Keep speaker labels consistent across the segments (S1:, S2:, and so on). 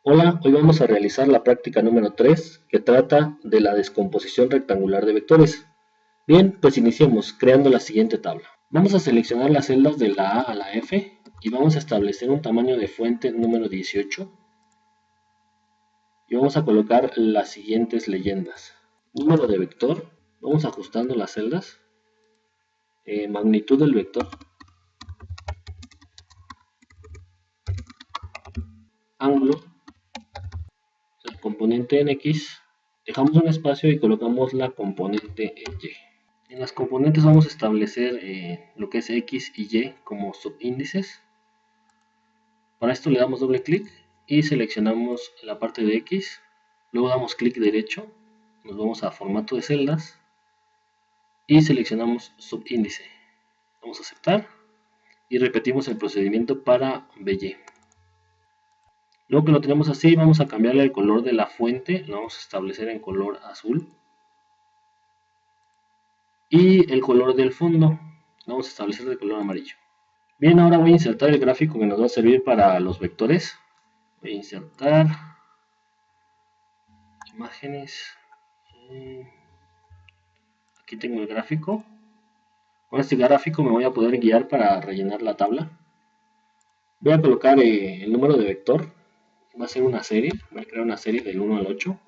S1: Hola, hoy vamos a realizar la práctica número 3 que trata de la descomposición rectangular de vectores. Bien, pues iniciemos creando la siguiente tabla. Vamos a seleccionar las celdas de la A a la F y vamos a establecer un tamaño de fuente número 18 y vamos a colocar las siguientes leyendas. Número de vector, vamos ajustando las celdas, magnitud del vector, ángulo, el componente en X, dejamos un espacio y colocamos la componente en Y. En las componentes vamos a establecer lo que es X y Y como subíndices. Para esto le damos doble clic y seleccionamos la parte de X, luego damos clic derecho, nos vamos a formato de celdas y seleccionamos subíndice. Vamos a aceptar y repetimos el procedimiento para BY. Luego que lo tenemos así, vamos a cambiarle el color de la fuente, lo vamos a establecer en color azul. Y el color del fondo lo vamos a establecer de color amarillo. Bien, ahora voy a insertar el gráfico que nos va a servir para los vectores. Voy a insertar imágenes. Aquí tengo el gráfico. Con este gráfico me voy a poder guiar para rellenar la tabla. Voy a colocar el número de vector. Va a ser una serie. Voy a crear una serie del 1 al 8.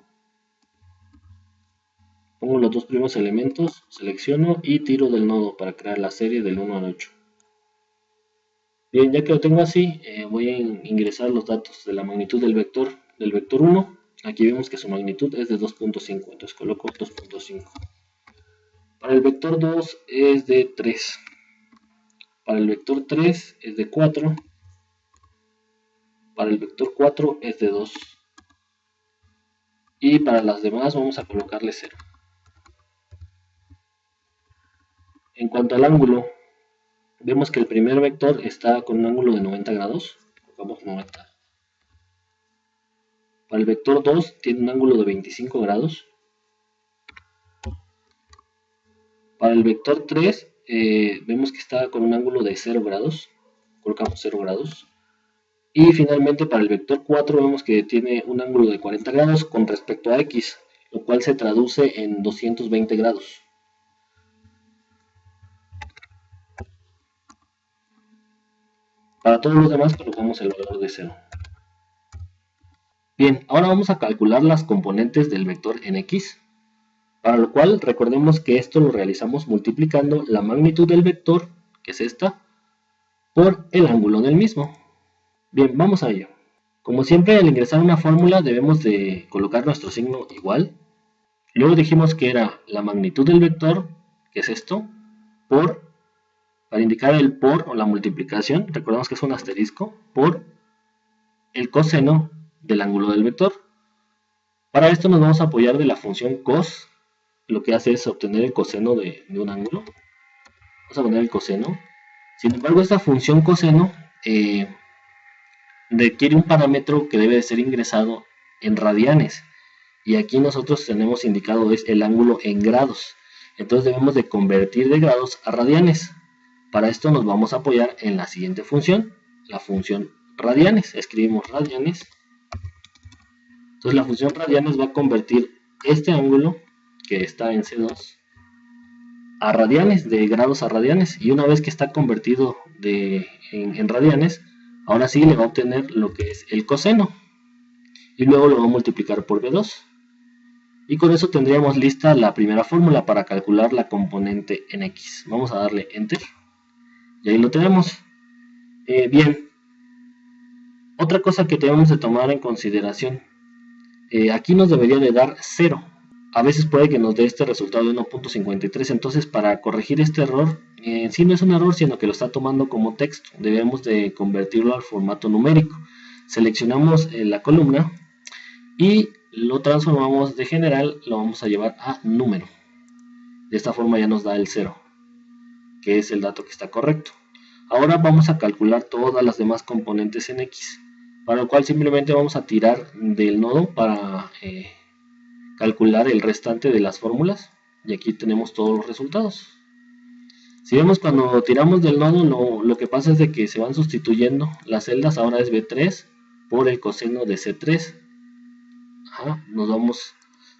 S1: Pongo los dos primeros elementos, selecciono y tiro del nodo para crear la serie del 1 al 8. Bien, ya que lo tengo así, voy a ingresar los datos de la magnitud del vector 1. Aquí vemos que su magnitud es de 2.5, entonces coloco 2.5. Para el vector 2 es de 3. Para el vector 3 es de 4. Para el vector 4 es de 2. Y para las demás vamos a colocarle 0. En cuanto al ángulo, vemos que el primer vector está con un ángulo de 90 grados. Colocamos 90. Para el vector 2 tiene un ángulo de 25 grados. Para el vector 3 vemos que está con un ángulo de 0 grados. Colocamos 0 grados. Y finalmente para el vector 4 vemos que tiene un ángulo de 40 grados con respecto a X, lo cual se traduce en 220 grados. Para todos los demás colocamos el valor de 0. Bien, ahora vamos a calcular las componentes del vector en X, para lo cual recordemos que esto lo realizamos multiplicando la magnitud del vector, que es esta, por el ángulo del mismo. Bien, vamos a ello. Como siempre, al ingresar una fórmula debemos de colocar nuestro signo igual. Luego dijimos que era la magnitud del vector, que es esto, para indicar el por o la multiplicación, recordemos que es un asterisco, por el coseno del ángulo del vector. Para esto nos vamos a apoyar de la función cos, lo que hace es obtener el coseno de un ángulo. Vamos a poner el coseno. Sin embargo, esta función coseno requiere un parámetro que debe de ser ingresado en radianes. Y aquí nosotros tenemos indicado es el ángulo en grados. Entonces debemos de convertir de grados a radianes. Para esto nos vamos a apoyar en la siguiente función, la función radianes. Escribimos radianes. Entonces la función radianes va a convertir este ángulo, que está en C2, a radianes, de grados a radianes. Y una vez que está convertido en radianes, ahora sí le va a obtener lo que es el coseno. Y luego lo va a multiplicar por B2. Y con eso tendríamos lista la primera fórmula para calcular la componente en X. Vamos a darle Enter. Y ahí lo tenemos. Bien. Otra cosa que tenemos de tomar en consideración. Aquí nos debería de dar 0. A veces puede que nos dé este resultado de 1.53. Entonces para corregir este error, sí no es un error, sino que lo está tomando como texto. Debemos de convertirlo al formato numérico. Seleccionamos la columna y lo transformamos de general, lo vamos a llevar a número. De esta forma ya nos da el 0, que es el dato que está correcto. Ahora vamos a calcular todas las demás componentes en X, para lo cual simplemente vamos a tirar del nodo para calcular el restante de las fórmulas. Y aquí tenemos todos los resultados. Si vemos cuando tiramos del nodo, lo que pasa es de que se van sustituyendo las celdas. Ahora es B3, por el coseno de C3.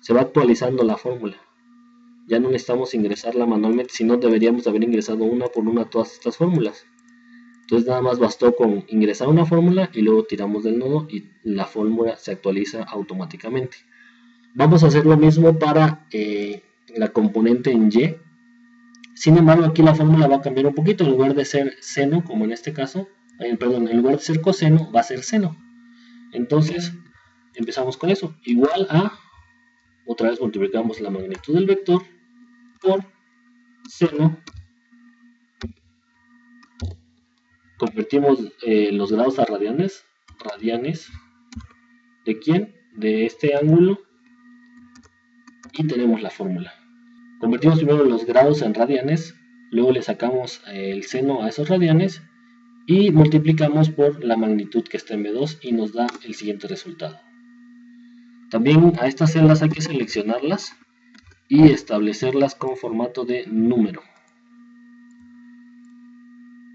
S1: Se va actualizando la fórmula. Ya no necesitamos ingresarla manualmente, sino deberíamos haber ingresado una por una todas estas fórmulas. Entonces nada más bastó con ingresar una fórmula y luego tiramos del nodo y la fórmula se actualiza automáticamente. Vamos a hacer lo mismo para la componente en Y. Sin embargo, aquí la fórmula va a cambiar un poquito. En lugar de ser seno, como en este caso, en lugar de ser coseno, va a ser seno. Entonces, empezamos con eso. Igual a, otra vez multiplicamos la magnitud del vector por seno. Convertimos los grados a radianes. ¿Radianes de quién? De este ángulo. Y tenemos la fórmula. Convertimos primero los grados en radianes, luego le sacamos el seno a esos radianes y multiplicamos por la magnitud que está en B2 y nos da el siguiente resultado. También a estas celdas hay que seleccionarlas y establecerlas con formato de número.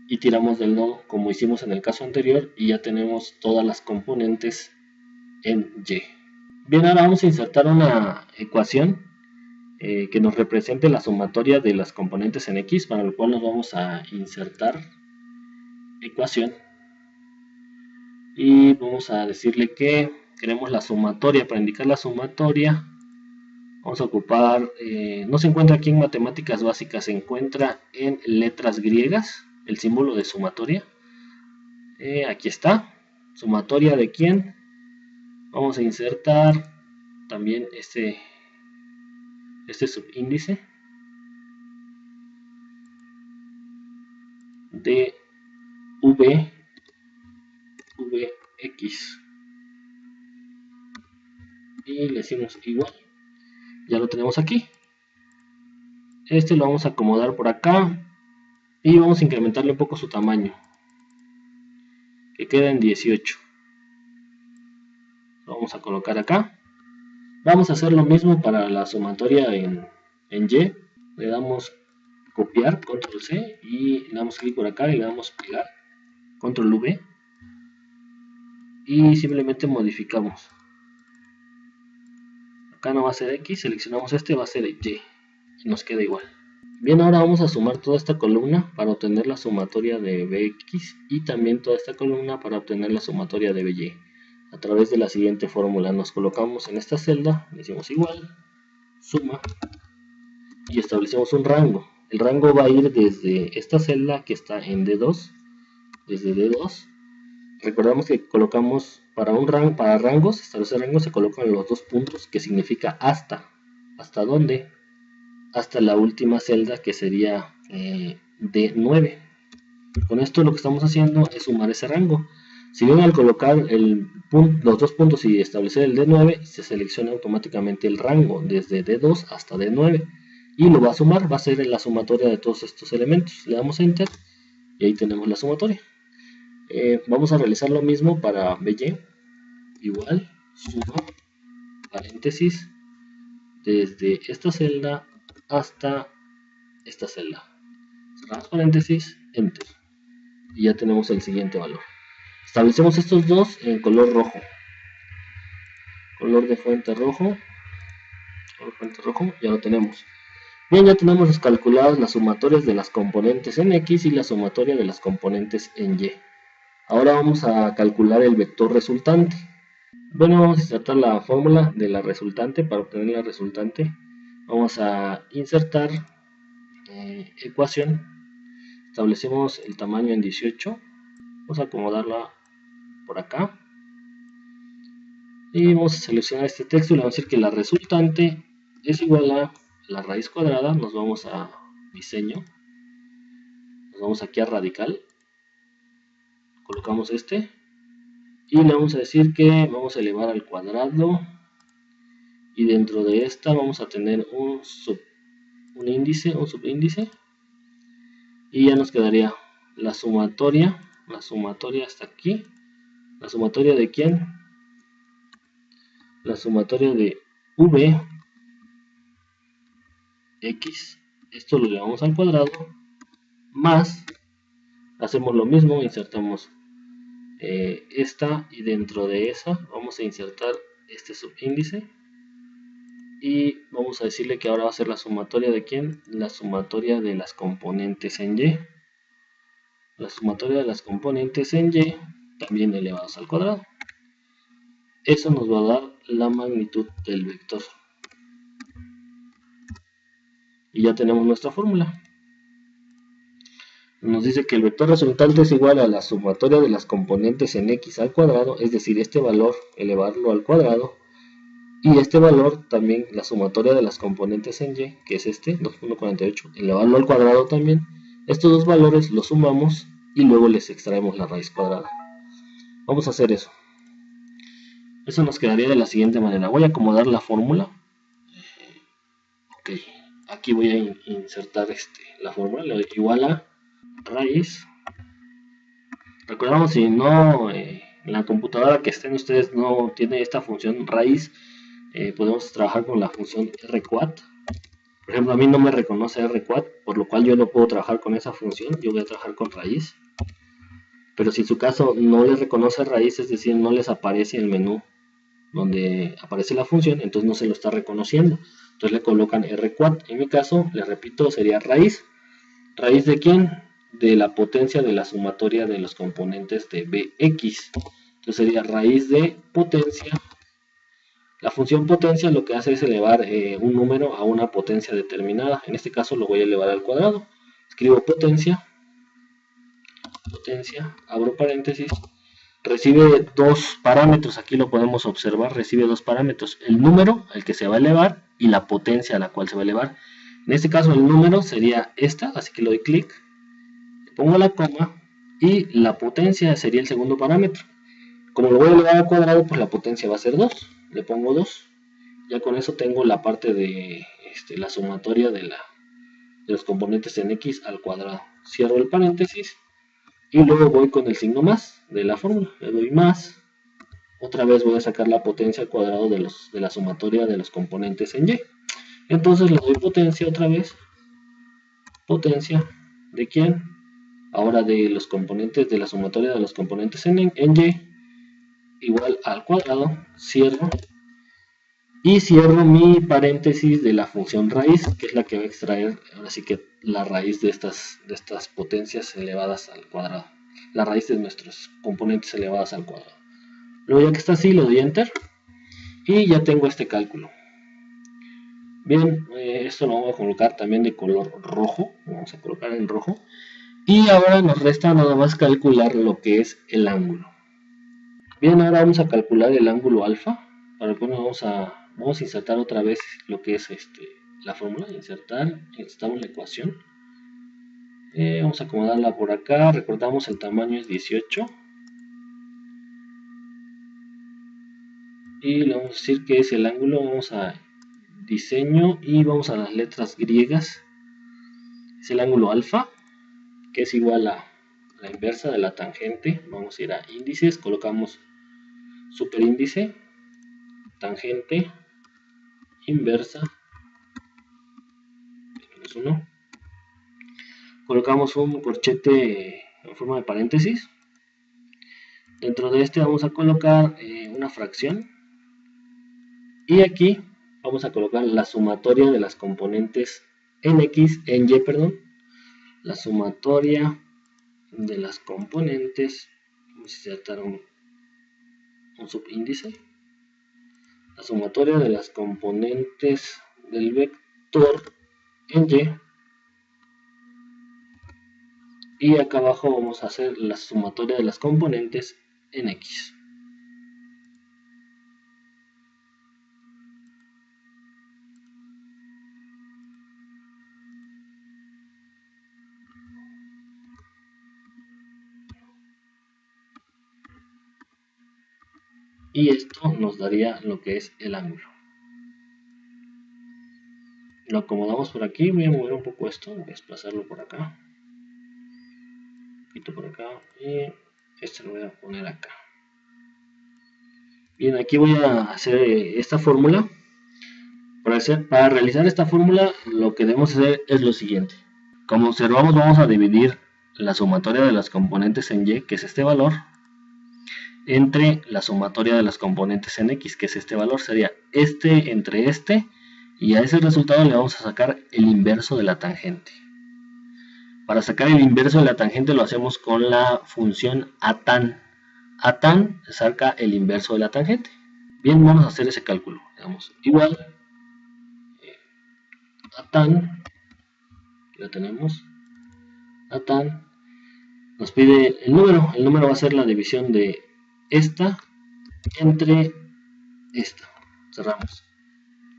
S1: Y tiramos del nodo como hicimos en el caso anterior y ya tenemos todas las componentes en Y. Bien, ahora vamos a insertar una ecuación que nos represente la sumatoria de las componentes en X, para lo cual nos vamos a insertar ecuación y vamos a decirle que queremos la sumatoria. Para indicar la sumatoria vamos a ocupar, no se encuentra aquí en matemáticas básicas, se encuentra en letras griegas, el símbolo de sumatoria. Aquí está, sumatoria de quién. Vamos a insertar también este subíndice de Vx y le decimos igual. Ya lo tenemos aquí. Este lo vamos a acomodar por acá y vamos a incrementarle un poco su tamaño, que queda en 18. Lo vamos a colocar acá. Vamos a hacer lo mismo para la sumatoria en Y. Le damos copiar, control C, y le damos clic por acá y le damos pegar, control V, y simplemente modificamos. Acá no va a ser X, seleccionamos este, va a ser Y y nos queda igual. Bien, ahora vamos a sumar toda esta columna para obtener la sumatoria de Bx y también toda esta columna para obtener la sumatoria de By. A través de la siguiente fórmula nos colocamos en esta celda, le decimos igual, suma, y establecemos un rango. El rango va a ir desde esta celda que está en D2, desde D2. Recordamos que colocamos para rangos, establecer rangos, se colocan los dos puntos que significa hasta. ¿Hasta dónde? Hasta la última celda que sería D9. Con esto lo que estamos haciendo es sumar ese rango. Si bien al colocar los dos puntos y establecer el D9, se selecciona automáticamente el rango desde D2 hasta D9 y lo va a sumar, va a ser la sumatoria de todos estos elementos. Le damos a Enter y ahí tenemos la sumatoria. Vamos a realizar lo mismo para By. Igual, suma, paréntesis, desde esta celda hasta esta celda. Cerramos paréntesis, Enter. Y ya tenemos el siguiente valor. Establecemos estos dos en color rojo. Color de fuente rojo. Ya lo tenemos. Bien, ya tenemos calculadas las sumatorias de las componentes en X y la sumatoria de las componentes en Y. Ahora vamos a calcular el vector resultante. Bueno, vamos a insertar la fórmula de la resultante. Para obtener la resultante vamos a insertar ecuación. Establecemos el tamaño en 18. Vamos a acomodarla por acá. Y vamos a seleccionar este texto y le vamos a decir que la resultante es igual a la raíz cuadrada. Nos vamos a diseño. Nos vamos aquí a radical. Colocamos este. Y le vamos a decir que vamos a elevar al cuadrado. Y dentro de esta vamos a tener un subíndice. Y ya nos quedaría la sumatoria. La sumatoria hasta aquí. ¿La sumatoria de quién? La sumatoria de Vx. Esto lo llevamos al cuadrado. Más. Hacemos lo mismo. Insertamos esta, y dentro de esa vamos a insertar este subíndice y vamos a decirle que ahora va a ser la sumatoria de ¿quién? La sumatoria de las componentes en y. La sumatoria de las componentes en y también elevados al cuadrado. Eso nos va a dar la magnitud del vector. Y ya tenemos nuestra fórmula. Nos dice que el vector resultante es igual a la sumatoria de las componentes en x al cuadrado, es decir, este valor elevarlo al cuadrado, y este valor también la sumatoria de las componentes en y, que es este, 2.48, elevarlo al cuadrado también. Estos dos valores los sumamos y luego les extraemos la raíz cuadrada. Vamos a hacer eso. Eso nos quedaría de la siguiente manera. Voy a acomodar la fórmula. Ok, aquí voy a insertar la fórmula, le doy igual a raíz. Recordamos, si no, en la computadora que estén ustedes no tiene esta función raíz, podemos trabajar con la función rquad. Por ejemplo, a mí no me reconoce rquad, por lo cual yo no puedo trabajar con esa función. Yo voy a trabajar con raíz. Pero si en su caso no les reconoce raíz, es decir, no les aparece el menú donde aparece la función, entonces no se lo está reconociendo. Entonces le colocan rquad. En mi caso, les repito, sería raíz. ¿Raíz de quién? De la potencia de la sumatoria de los componentes de bx. Entonces sería raíz de potencia. La función potencia lo que hace es elevar un número a una potencia determinada. En este caso lo voy a elevar al cuadrado. Escribo potencia, abro paréntesis. Recibe dos parámetros, aquí lo podemos observar, recibe dos parámetros, el número al que se va a elevar y la potencia a la cual se va a elevar. En este caso el número sería esta, así que le doy clic, pongo la coma y la potencia sería el segundo parámetro. Como lo voy a elevar al cuadrado, pues la potencia va a ser 2, le pongo 2. Ya con eso tengo la parte de la sumatoria de los componentes en x al cuadrado. Cierro el paréntesis. Y luego voy con el signo más de la fórmula, le doy más, otra vez voy a sacar la potencia al cuadrado de la sumatoria de los componentes en y. Entonces le doy potencia otra vez, potencia, ¿de quién? Ahora de los componentes de la sumatoria de los componentes en y, igual al cuadrado, cierro, y cierro mi paréntesis de la función raíz, que es la que va a extraer, ahora sí que la raíz de estas potencias elevadas al cuadrado. La raíz de nuestros componentes elevadas al cuadrado. Luego ya que está así, le doy enter. Y ya tengo este cálculo. Bien, esto lo vamos a colocar también de color rojo. Vamos a colocar en rojo. Y ahora nos resta nada más calcular lo que es el ángulo. Bien, ahora vamos a calcular el ángulo alfa. Para lo cual vamos a insertar otra vez lo que es la fórmula. Insertamos la ecuación. Vamos a acomodarla por acá. Recordamos el tamaño es 18. Y le vamos a decir que es el ángulo. Vamos a diseño y vamos a las letras griegas. Es el ángulo alfa, que es igual a la inversa de la tangente. Vamos a ir a índices, colocamos superíndice, tangente, inversa, menos 1. Colocamos un corchete en forma de paréntesis. Dentro de este vamos a colocar una fracción. Y aquí vamos a colocar la sumatoria de las componentes en y, la sumatoria de las componentes, vamos a insertar un subíndice, la sumatoria de las componentes del vector en y acá abajo vamos a hacer la sumatoria de las componentes en x. Y esto nos daría lo que es el ángulo. Lo acomodamos por aquí. Voy a mover un poco esto, voy a desplazarlo por acá, un poquito por acá, y este lo voy a poner acá. Bien, aquí voy a hacer esta fórmula. Para realizar esta fórmula lo que debemos hacer es lo siguiente. Como observamos, vamos a dividir la sumatoria de las componentes en y, que es este valor, entre la sumatoria de las componentes en X, que es este valor, sería este entre este, y a ese resultado le vamos a sacar el inverso de la tangente. Para sacar el inverso de la tangente lo hacemos con la función atan. Atan saca el inverso de la tangente. Bien, vamos a hacer ese cálculo. Digamos, igual atan, ya tenemos, atan nos pide el número va a ser la división de esta entre esta. Cerramos.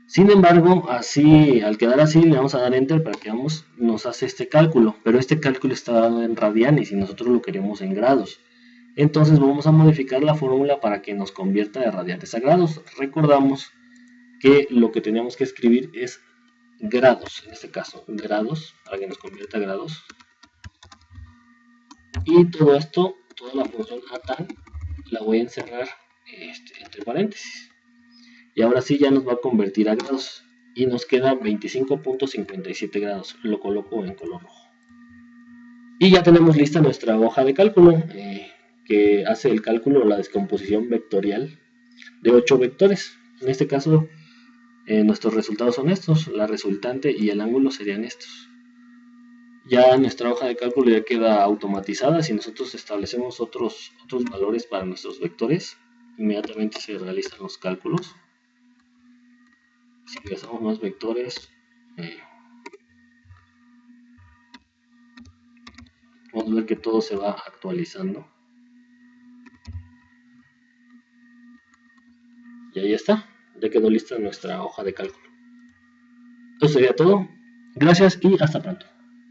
S1: Sin embargo, así, al quedar así, le vamos a dar enter para que nos hace este cálculo, pero este cálculo está dado en radianes y nosotros lo queremos en grados. Entonces vamos a modificar la fórmula para que nos convierta de radianes a grados. Recordamos que lo que teníamos que escribir es grados, en este caso, grados, para que nos convierta a grados. Y todo esto, toda la función atan, la voy a encerrar entre paréntesis. Y ahora sí ya nos va a convertir a grados. Y nos queda 25.57 grados. Lo coloco en color rojo. Y ya tenemos lista nuestra hoja de cálculo, que hace el cálculo o la descomposición vectorial de 8 vectores. En este caso, nuestros resultados son estos. La resultante y el ángulo serían estos. Ya nuestra hoja de cálculo ya queda automatizada. Si nosotros establecemos otros valores para nuestros vectores, inmediatamente se realizan los cálculos. Si ingresamos más vectores, vamos a ver que todo se va actualizando. Y ahí está, ya quedó lista nuestra hoja de cálculo. Eso sería todo. Gracias y hasta pronto.